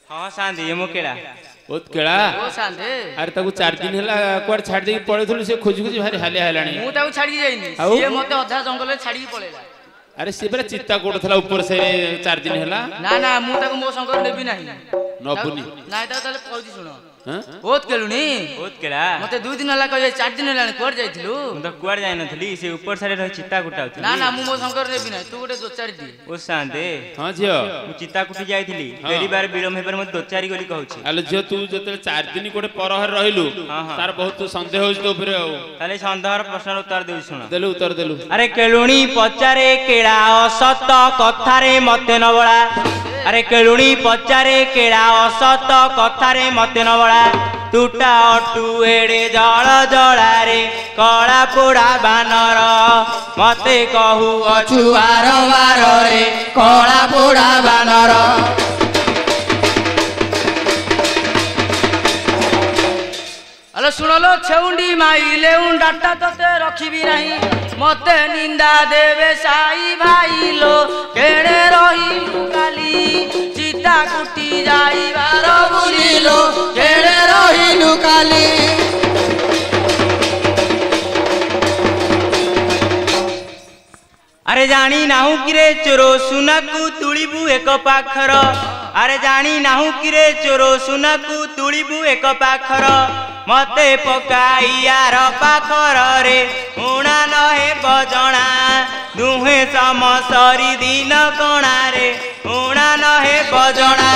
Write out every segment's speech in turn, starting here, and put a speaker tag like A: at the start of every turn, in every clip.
A: हाँ सांदे मो केड़ा
B: बहुत केड़ा
C: ओ सांदे
B: अरे ताकू 4 दिन हला कोड छाड़ दे पळेथुल से खोज खोज भारी हाले हालाणी
C: मु ताकू छाड़ी जाईनी से मते अधा जंगल छाड़ी पळेला
B: अरे से बरा चित्ता कोडथला ऊपर से 4 दिन हला
C: ना ना मु ताकू मो संग नेबी नाही
B: नबुनी
C: ना ता तले कहूची सुनो बहुत केलुनी
A: बहुत केड़ा
C: मते 2 दिन हला कहे 4 दिन हला कोड जाइथिलु
A: मु तो कुआड जाय नथली से ऊपर साइड रह चित्ता कुटाउथली
C: ना ना मु मो संग नेबी नाही तू गोटे दोचारी दे
A: ओ सांदे
B: हां जियो
A: मु चित्ता कुटी जायथिली फेरी बार बिलम हेबर मते दोचारी गली कहूची
B: आलो जियो तू जते 4 दिन कोटे परहर रहिलु तार बहुत संदेह होज तो ऊपर
A: ताले संदेहर प्रश्न उत्तर देउ सुन
B: देलु उत्तर देलु अरे
A: केलुणी पचारे केड़ा असत कथारे मते नबळा अरे केलुणी पचारे केड़ा असत कथारे मते नबळा टूटा अटू एड़े जल जला रे कला पोड़ा बानर मते कहू अछु बार बार रे कला पोड़ा बानर
C: हेलो सुनलो छेउंडी माई लेउं डाटा तते रखिबी नाही मते निंदा देवे साई भाई लो केड़े रही लुकाली चिता कुटी जाई बार बुलिलो केड़े रही लुकाली
A: अरे जानी नाहू किरे चोरो सुनाकू तुलिबू एक पाखर अरे जानी नाहू किरे चोरो सुनाकू तुलिबू एक पाखर मते पकाइयार पाखर रे उणा नहे बजणा दुहे समसरी दिन कणा रे उणा नहे बजणा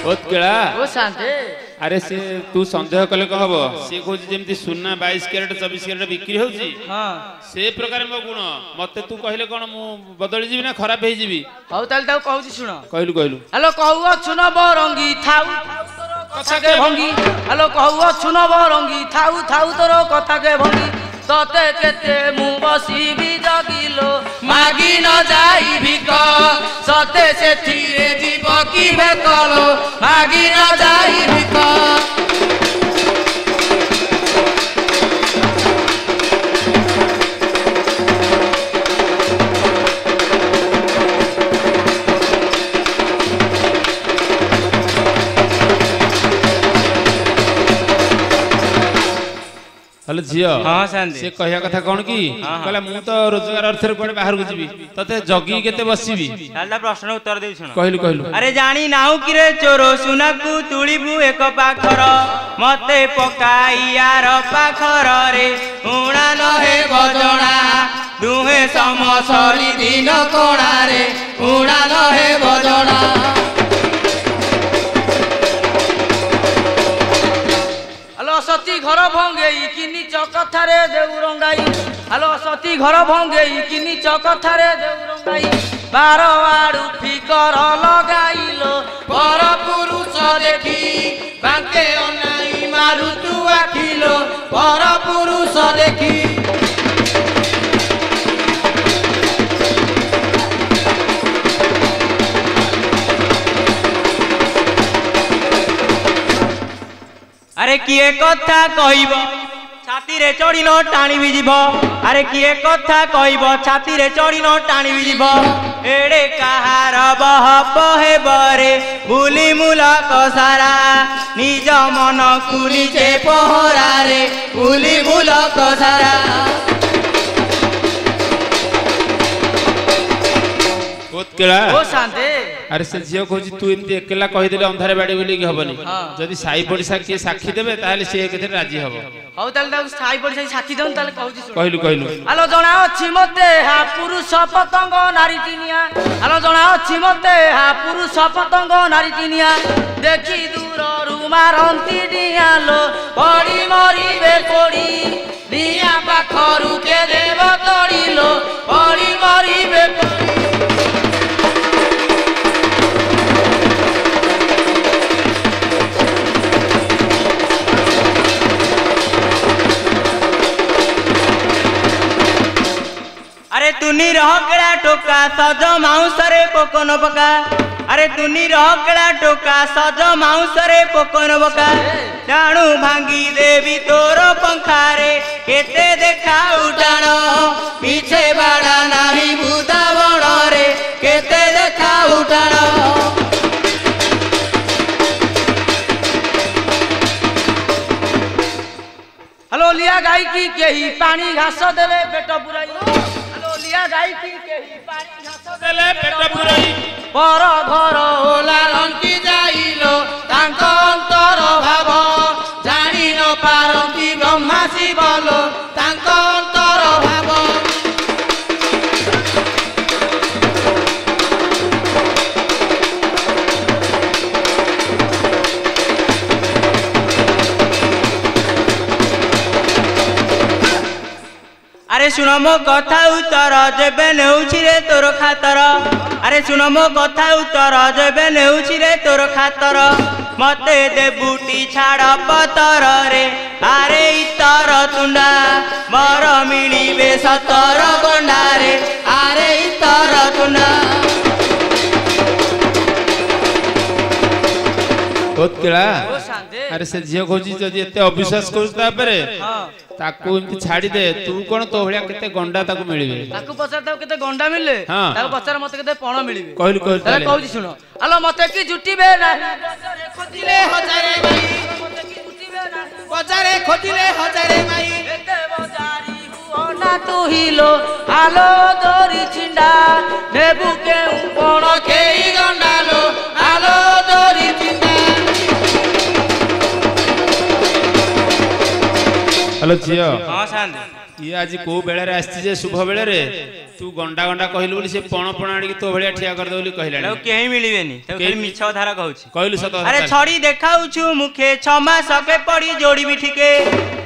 B: बहुत केड़ा
C: ओ शांते
B: अरे से तू संदेह कले कहबो से कोजी जेमती सुन्ना 22 कैरेट 24 कैरेट बिक्री होउची
C: हां
B: से प्रकार मो गुण मते तू कहले कोन मु बदली जीवी ना खराब हे जीवी
C: हौ ताल ताऊ कहूची सुनो
B: कहलु
C: हेलो कहू सुनो बरंगी थाउ कथा के भंगी हेलो कहू सुनो बरंगी थाउ थाउ तोर कथा के भंगी तते केते मु बसीबी जगिलो मागी न जाई भिक सते सेथिरे जीव की भेकलो मागी न जाई भिक
B: हेलो जियो
A: हां सांदे
B: से कहया कथा कोन की कहला मु तो रोजगार अर्थ रे कोडे बाहर को जीवी तते जगी केते बसीबी
A: ताला प्रश्न उत्तर देउ सुन
B: कहलु
A: अरे जानी नाहू किरे चोरो सुनाकू तुलिबू एक पाखर मते पकाइयार पाखर रे उणा नहे बजणा दुहे समसरी दिन कणा रे उणा नहे बजणा
C: सती घर भंगेई किनी चकथारे देउ रंगाई हेलो सती घर भंगेई किनी चकथारे देउ रंगाई 12 आड़ू फिकर लगाइलो पर पुरुष देखी बांके अनाई मारु तू आखिलो पर पुरुष देखी
A: अरे किए कथा कहब छाती रे चढ़ी न टाणी भी जीव अरे किए कथा कहब छाती रे चढ़ी न टाणी भी जीव एड़े कहार बह बहे बरे बुली मुलक सारा निज मन को निजे पहरा रे बुली मुलक सारा
B: बहुत केड़ा
C: ओ शांते
B: अरे से जियो खोजी तू एमती अकेला कहि देले अंधारे बाड़ी बोली कि हबनी जदी साई पड़िसा के साक्षी देबे ताले से केते राजी हबो
C: हौ ताले ताऊ साई पड़िसा साक्षी दउन ताले कहूची सुन
B: कहलु
C: आलो जना अछि मते हा पुरुष पतंग नारी तिनिया आलो जना अछि मते हा पुरुष पतंग नारी तिनिया देखि दूर रु मारंती डियालो पड़ी मरिबे पड़ी निया पाखरु के देव तड़िलो पड़ी मरिबे
A: अरे तुनी रह केड़ा टोका सज माउसरे पोकन पका अरे तुनी रह केड़ा टोका सज माउसरे पोकन पका जाणू भांगी देवी तोर पंखारे केते देखा उठाण पीछे बाड़ा नाही बुदावण
C: केही पानी घास देले पेट पुराई आलो लिया गाई की केही पानी घास
B: देले पेट पुराई
C: पर घर ओला रंकी जाइलो तांको अंतर भाव जानी न पारंती ब्रह्मा शिवलो तांको अंतर भाव
A: अरे सुन मो कथा उत्तर जेबे नेउछि रे तोर खातर अरे सुन मो कथा उत्तर जेबे नेउछि रे तोर खातर मते देबुटी छाड़ पतर रे अरे इतर तुंडा मर मिलिबे सतर गंडा रे अरे इतर तुंडा
B: उत्कला अरे से झियो खोजी जदि एते अविश्वास करता परे ताकू इनती छाड़ी दे तू कोन तो भलिया केते गंडा ताकू मिलिबे
C: ताकू पचार ताकू केते गंडा मिलले ताकू पचार मते केते पण मिलिबे
B: कहलु
C: ताले कहूची सुनो आलो मते की जुटिबे ना बजारे खोजिले हजारे माई मते की जुटिबे ना बजारे खोजिले हजारे माई एते बजारी हुओना तू हिलो आलो दोरी छिंडा नेबु के पण केई गंडालो आलो दोरी छिंडा
B: हेलो जियो
A: हां शांत
B: ये आज को बेले रे आस्ति जे शुभ बेले रे तू गंडा गंडा कहलु बोली से पण पण आडी तो भलिया ठिया कर दे बोली कहला
A: लो केही मिलिबेनी तो केही मिछ धारा कहूची
B: कहलु सत
A: अरे छड़ी देखाउछु मुखे 6 मास के पड़ी जोड़ी भी ठीके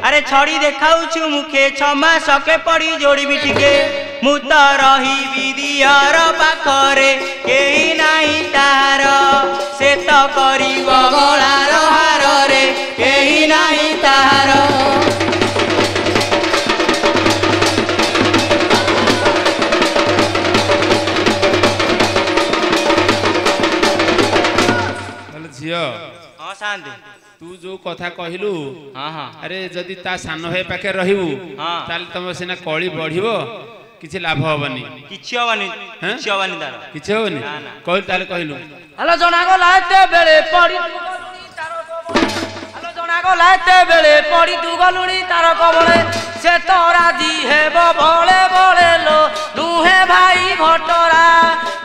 A: अरे छड़ी देखाउछु मुखे 6 मास के पड़ी जोड़ी भी ठीके मु तो रही विदियर पाखरे केही नाही तार से तो करिवो गळार हार रे केही नाही तार
B: झियो
A: हां शांति
B: तू जो कथा कहलु
A: हां हां
B: अरे जदि ता सान भाई पाखे रहिबु ताल तम सिना कळी बढ़िबो किछि लाभ होबनी
A: किछि होबनी तार
B: किछि होबनी कहल ताल कहलु
C: हेलो जना गो लाते बेले पड़ी हेलो जना गो लाते बेले पड़ी तू गलुनी तार कबळे से तो राजी हेबो भले भले लो दुहे भाई भटरा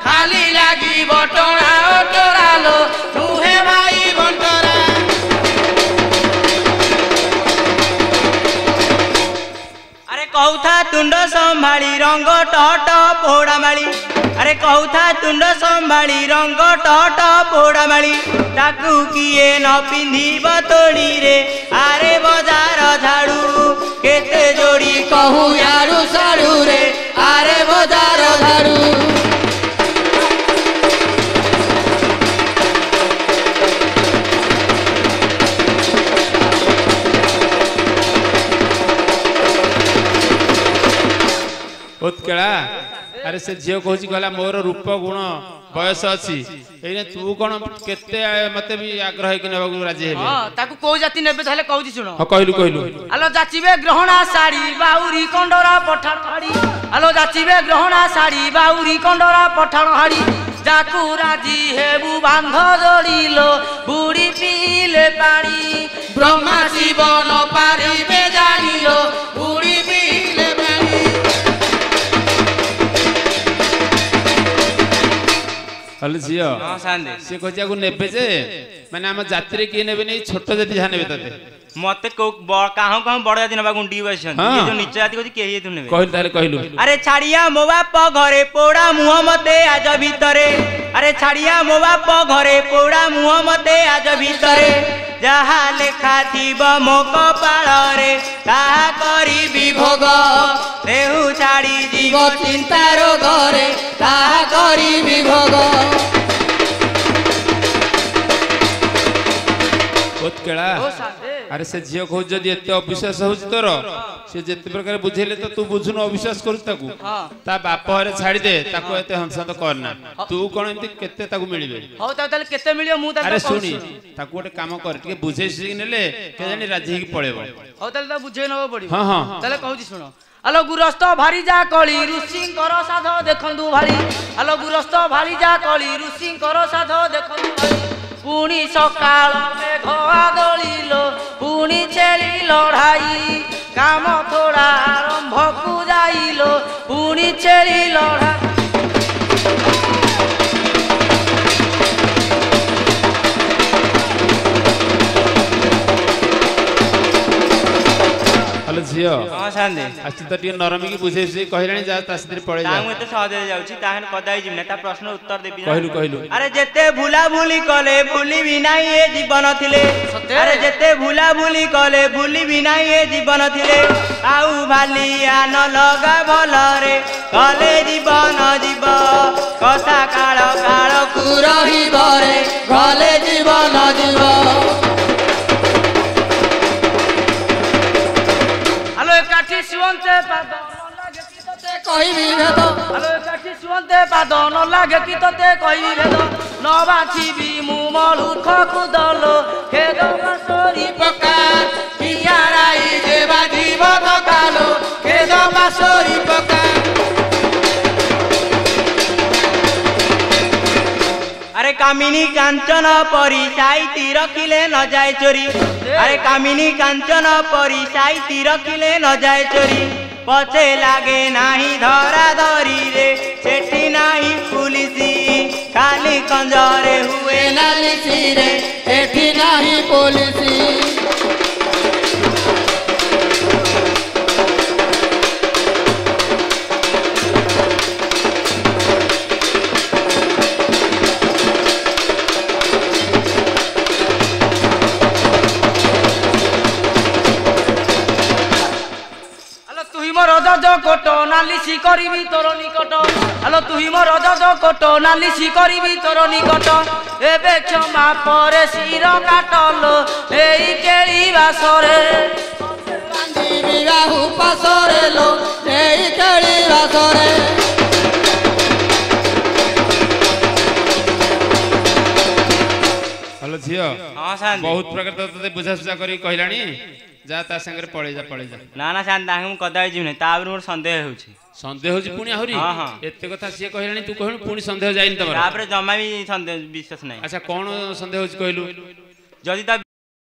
C: खाली लागी भटरा ओटरा लो दुहे भाई भटरा
A: अरे कहूथा तुंड संभाली रंग टट पोड़ा माली अरे कहूथा तुंड संभाली रंग टट पोड़ा माली ताकू किए न पिंधिब तोड़ी रे अरे बजार झाड़ू केते जोड़ी कहू यारू साड़ू रे अरे बजार झाड़ू
B: उत्कला अरे से झियो कहूची कहला मोर रूप गुण बयस अछि एने तू कोन केते मते भी आग्रह कि नेबा राजी हेबे
C: हां ताकू को जाति नेबे ताले कहूची सुनो
B: हां कहलु
C: आलो जाचिबे ग्रहणा साड़ी बाउरी कंडरा पठाण हाड़ी आलो जाचिबे ग्रहणा साड़ी बाउरी कंडरा पठाण हाड़ी जाकू राजी हेबु बांध जोड़िलो बुड़ी पीले पानी ब्रह्मा जीवन पारिबे जानिलो बुड़ी पीले पानी
B: हल झियो
A: हां शांति
B: से कहजा को नेबे जे माने हम जाति रे के नेबे नै छोटो जाति जा नेबे तते
A: मते को काहू बड़ जाति नबा गुंडी बसन ये जो नीचे जाति को केही तू नेबे
B: कहल ताले कहलु
A: अरे छाड़िया मो बाप घरे पोड़ा मुह मते आज भीतरे अरे छाड़िया मो बाप घरे पोड़ा मुह मते आज भीतरे जहा लेखा थीब मो कपाळ रे ताहा करी विभोग देहु छाड़ी जीव चिंतार घरे ताहा करी विभोग
B: उत्कला अरे से झियो खोज जदि एते अविश्वास होउछ तोर से जेते प्रकार बुझेले तो तू बुझुन अविश्वास करू ताकू ता बाप हरे छाड़ी दे ताको एते हंसत करना तू कोन एते केते ताकू मिलिबे
C: हो ताले केते मिलियो मु ताको
B: अरे सुनी ताको गोटे काम कर के बुझे सिक नेले के जानी राजी ही पळेबो
C: हो ताले बुझे नबो पड़ी
B: हां हां
C: ताले कहूची सुनो आलो गुरस्त भारी जा कली ऋषि कर साध देखंदु भारी आलो गुरस्त भारी जा कली ऋषि कर साध देखंदु भारी पुणी सकाळ मेघ आदळिलो पुणी छेली लढाई काम थोड़ा आरंभ को जाइलो पुणी छेड़ी लड़ा
B: हेलो झियो
A: हां शांति
B: आछि त टिके नरमी की बुझे से कहलानी जा ता सिधे पळे जा
A: तांग एते सहज जाउछि ताहन कदाई जिमने ता प्रश्न उत्तर देबी
B: कहलु
A: अरे जेते भूला भूली कले भूली भी नाही ए जीवन थिले अरे जेते भूला भूली कले भूली भी नाही ए जीवन थिले आउ भालिया न लगा भलरे कले जीवन जीव कथा काळ काळ
C: तू रही बरे गले जीवन जीव हेलो काठी सुवंते पाद लागे कि तते कहिबी भेद हेलो काठी सुवंते पाद न लागे कि तते कहिबी भेद न बाछिबी मु मलुख कुदल खेद बासरी पका पियाराई देवा जीवन कालो खेद बासरी पका
A: अरे कामिनी कांचन परी साइती रखिले न जाए चोरी अरे कामिनी कांचन परी साइती रखिले न जाए चोरी पछे लागे नाही धरा धरी रे सेठी नाही पुलिसी खाली कंजरे हुए
C: नालिसी रे एठी नाही पुलिसी रज कोट नालिसी करिबी तोर निकट हेलो तुही मो रज कोट नालिसी करिबी तोर निकट एबे क्षमा परे शिर काटलो एई केळी बासरे बांधी बिबाहु पासरे लो एई केळी बासरे
B: हेलो झियो
A: हां शांति
B: बहुत प्रकार तते बुझा सुझा करी कहलानी जा ता संगे पळे जा
A: ना ना शांति तांग कदाई जिमने ताबर मोर संदेह होछि
B: संदेह होछि पुणी आहुरी
A: हां
B: एते कथा सिए कहलानी तू कहलु पुणी संदेह जाइन तमरा
A: तापर जमा भी संदेह विश्वास नाही
B: अच्छा कोन संदेह होछि कहलु
A: जदि ता